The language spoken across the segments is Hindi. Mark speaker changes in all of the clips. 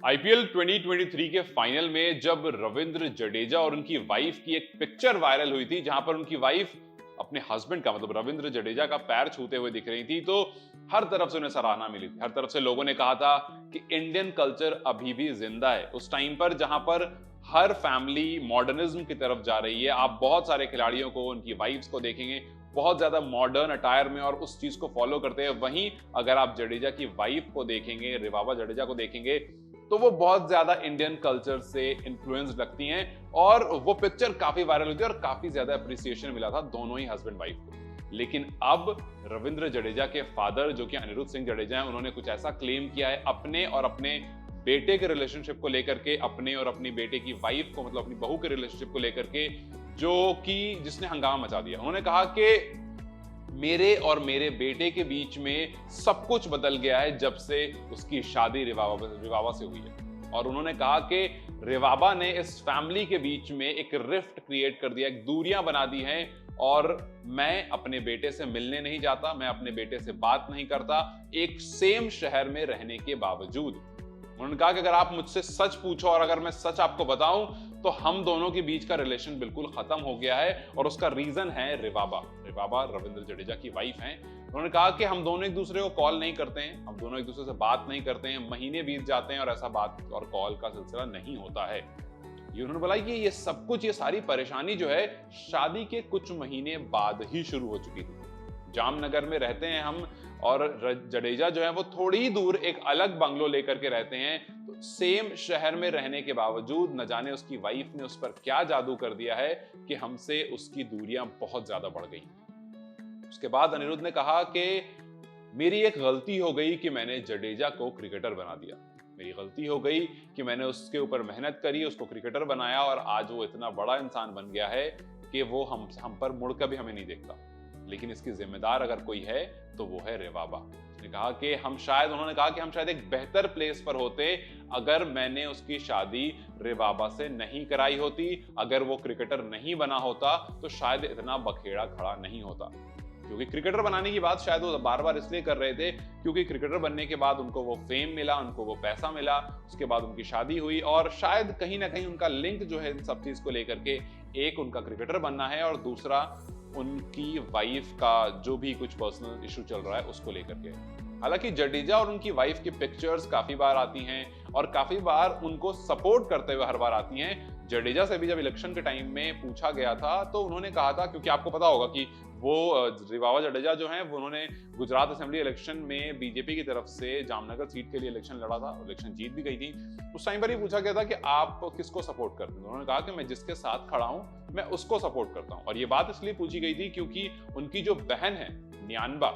Speaker 1: आईपीएल 2023 के फाइनल में जब रविंद्र जडेजा और उनकी वाइफ की एक पिक्चर वायरल हुई थी, जहां पर उनकी वाइफ अपने हस्बैंड का मतलब रविंद्र जडेजा का पैर छूते हुए दिख रही थी, तो हर तरफ से उन्हें सराहना मिली थी। हर तरफ से लोगों ने कहा था कि इंडियन कल्चर अभी भी जिंदा है। उस टाइम पर जहां पर हर फैमिली मॉडर्निज्म की तरफ जा रही है, आप बहुत सारे खिलाड़ियों को, उनकी वाइफ्स को देखेंगे बहुत ज्यादा मॉडर्न अटायर में और उस चीज को फॉलो करते हैं। वहीं अगर आप जडेजा की वाइफ को देखेंगे, रिवाबा जडेजा को देखेंगे, तो वो बहुत ज्यादा इंडियन कल्चर से इन्फ्लुएंस लगती हैं और वो पिक्चर काफी वायरल हुई थी और काफी ज्यादा अप्रिसिएशन मिला था दोनों ही हस्बैंड वाइफ को। लेकिन अब रविंद्र जडेजा के फादर, जो कि अनिरुद्ध सिंह जडेजा हैं, उन्होंने कुछ ऐसा क्लेम किया है अपने और अपने बेटे के रिलेशनशिप को लेकर के, अपने और अपनी बेटे की वाइफ को मतलब अपनी बहू के रिलेशनशिप को लेकर के, जो कि जिसने हंगामा मचा दिया। उन्होंने कहा कि मेरे और मेरे बेटे के बीच में सब कुछ बदल गया है जब से उसकी शादी रिवाबा से हुई है। और उन्होंने कहा कि रिवाबा ने इस फैमिली के बीच में एक रिफ्ट क्रिएट कर दिया, एक दूरियां बना दी हैं और मैं अपने बेटे से मिलने नहीं जाता, मैं अपने बेटे से बात नहीं करता, एक सेम शहर में रहने के बावजूद। उन्होंने कहा कि अगर आप मुझसे सच पूछो और अगर मैं सच आपको बताऊं तो हम दोनों के बीच का रिलेशन बिल्कुल खत्म हो गया है और उसका रीजन है रिवाबा। रिवाबा रविंद्र जडेजा की वाइफ हैं। उन्होंने कहा कि हम दोनों एक दूसरे को कॉल नहीं करते हैं, हम दोनों एक दूसरे से बात नहीं करते हैं, महीने बीत जाते हैं और ऐसा बात और कॉल का सिलसिला नहीं होता है। ये उन्होंने बोला कि ये सब कुछ, ये सारी परेशानी जो है शादी के कुछ महीने बाद ही शुरू हो चुकी थी। जामनगर में रहते हैं हम और जडेजा जो है वो थोड़ी ही दूर एक अलग बंगलो लेकर के रहते हैं। तो सेम शहर में रहने के बावजूद न जाने उसकी वाइफ ने उस पर क्या जादू कर दिया है कि हमसे उसकी दूरियां बहुत ज्यादा बढ़ गई। उसके बाद अनिरुद्ध ने कहा कि मेरी एक गलती हो गई कि मैंने जडेजा को क्रिकेटर बना दिया। मेरी गलती हो गई कि मैंने उसके ऊपर मेहनत करी, उसको क्रिकेटर बनाया और आज वो इतना बड़ा इंसान बन गया है कि वो हम पर मुड़ कर भी हमें नहीं देखता। लेकिन इसकी जिम्मेदार अगर कोई है तो वो है रिवाबा। उसने कहा कि उन्होंने कहा कि हम शायद एक बेहतर प्लेस पर होते अगर मैंने उसकी शादी रिवाबा से नहीं कराई होती, अगर वो क्रिकेटर नहीं बना होता तो शायद इतना बखेड़ा खड़ा नहीं होता। क्योंकि क्रिकेटर बनाने की बात शायद वो बार बार इसलिए कर रहे थे क्योंकि क्रिकेटर बनने के बाद उनको वो फेम मिला, उनको वो पैसा मिला, उसके बाद उनकी शादी हुई और शायद कहीं ना कहीं उनका लिंक जो है इन सब चीज को लेकर के, एक उनका क्रिकेटर बनना है और दूसरा उनकी वाइफ का जो भी कुछ पर्सनल इशू चल रहा है उसको लेकर के। हालांकि जडेजा और उनकी वाइफ की पिक्चर्स काफी बार आती हैं और काफी बार उनको सपोर्ट करते हुए हर बार आती हैं। जडेजा से भी जब इलेक्शन के टाइम में पूछा गया था तो उन्होंने कहा था, क्योंकि आपको पता होगा कि वो रिवाबा जडेजा जो हैं वो उन्होंने गुजरात असेंबली इलेक्शन में बीजेपी की तरफ से जामनगर सीट के लिए इलेक्शन लड़ा था, इलेक्शन जीत भी गई थी। उस टाइम पर ही पूछा गया था कि आप किसको सपोर्ट करते हैं। उन्होंने कहा कि मैं जिसके साथ खड़ा हूं मैं उसको सपोर्ट करता हूं। और ये बात इसलिए पूछी गई थी क्योंकि उनकी जो बहन है न्यानबा,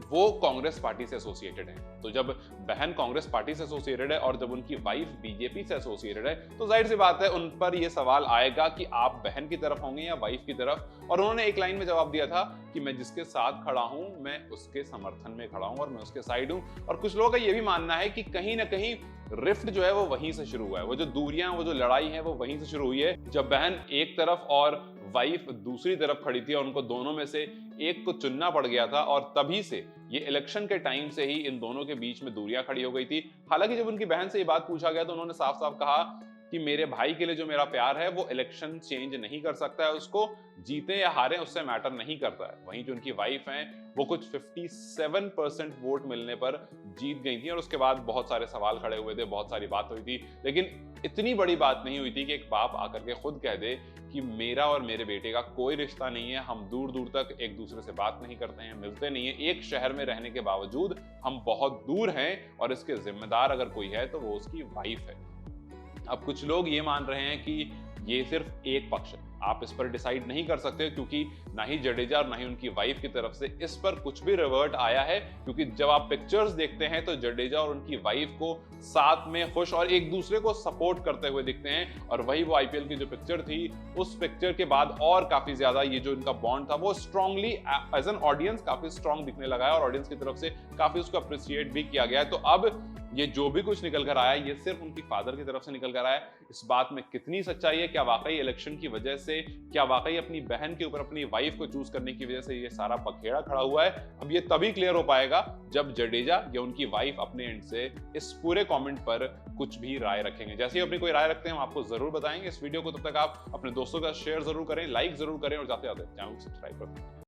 Speaker 1: वो कांग्रेस पार्टी से एसोसिएटेड है। तो जब बहन कांग्रेस पार्टी से एसोसिएटेड है और जब उनकी वाइफ बीजेपी से एसोसिएटेड है तो जाहिर सी बात है उन पर यह सवाल आएगा कि आप बहन की तरफ होंगे या वाइफ की तरफ। और उन्होंने एक लाइन में जवाब दिया था कि मैं जिसके साथ खड़ा हूं मैं उसके समर्थन में खड़ा हूं और मैं उसके साइड हूं। और कुछ लोगों का यह भी मानना है कि कहीं ना कहीं रिफ्ट जो है वो वहीं से शुरू हुआ है, वो जो दूरियां, वो जो लड़ाई है वो वहीं से शुरू हुई है जब बहन एक तरफ और वाइफ दूसरी तरफ खड़ी थी और उनको दोनों में से एक को चुनना पड़ गया था। और तभी से ये इलेक्शन के टाइम से ही इन दोनों के बीच में दूरियां खड़ी हो गई थी। हालांकि जब उनकी बहन से ये बात पूछा गया तो उन्होंने साफ साफ कहा कि मेरे भाई के लिए जो मेरा प्यार है वो इलेक्शन चेंज नहीं कर सकता है, उसको जीते या हारे उससे मैटर नहीं करता है। वहीं जो उनकी वाइफ हैं वो कुछ 57% वोट मिलने पर जीत गई थी और उसके बाद बहुत सारे सवाल खड़े हुए थे, बहुत सारी बात हुई थी, लेकिन इतनी बड़ी बात नहीं हुई थी कि एक बाप आकर के खुद कह दे कि मेरा और मेरे बेटे का कोई रिश्ता नहीं है, हम दूर दूर तक एक दूसरे से बात नहीं करते हैं, मिलते नहीं है, एक शहर में रहने के बावजूद हम बहुत दूर हैं और इसके जिम्मेदार अगर कोई है तो वो उसकी वाइफ है। अब कुछ लोग ये मान रहे हैं कि ये सिर्फ एक पक्ष है, आप इस पर डिसाइड नहीं कर सकते क्योंकि ना ही जडेजा और ना ही उनकी वाइफ की तरफ से इस पर कुछ भी रिवर्ट आया है। क्योंकि जब आप पिक्चर्स देखते हैं तो जडेजा और उनकी वाइफ को साथ में खुश और एक दूसरे को सपोर्ट करते हुए दिखते हैं। और वही वो आईपीएल की जो पिक्चर थी उस पिक्चर के बाद और काफी ज्यादा ये जो इनका बॉन्ड था वो स्ट्रांगली एज एन ऑडियंस काफी स्ट्रांग दिखने लगा है और ऑडियंस की तरफ से काफी उसको अप्रिशिएट भी किया गया है। तो अब ये जो भी कुछ निकल कर आया ये सिर्फ उनकी फादर की तरफ से निकल कर आया है। इस बात में कितनी सच्चाई है, क्या वाकई इलेक्शन की वजह से, क्या वाकई अपनी बहन के ऊपर अपनी वाइफ को चूज करने की वजह से ये सारा पखेड़ा खड़ा हुआ है, अब ये तभी क्लियर हो पाएगा जब जडेजा या उनकी वाइफ अपने एंड से इस पूरे कमेंट पर कुछ भी राय रखेंगे। जैसे ही अपनी कोई राय रखते हैं हम आपको जरूर बताएंगे इस वीडियो को। तब तक आप अपने दोस्तों का शेयर जरूर करें, लाइक जरूर करें और जाते जाते चैनल को सब्सक्राइब कर दें।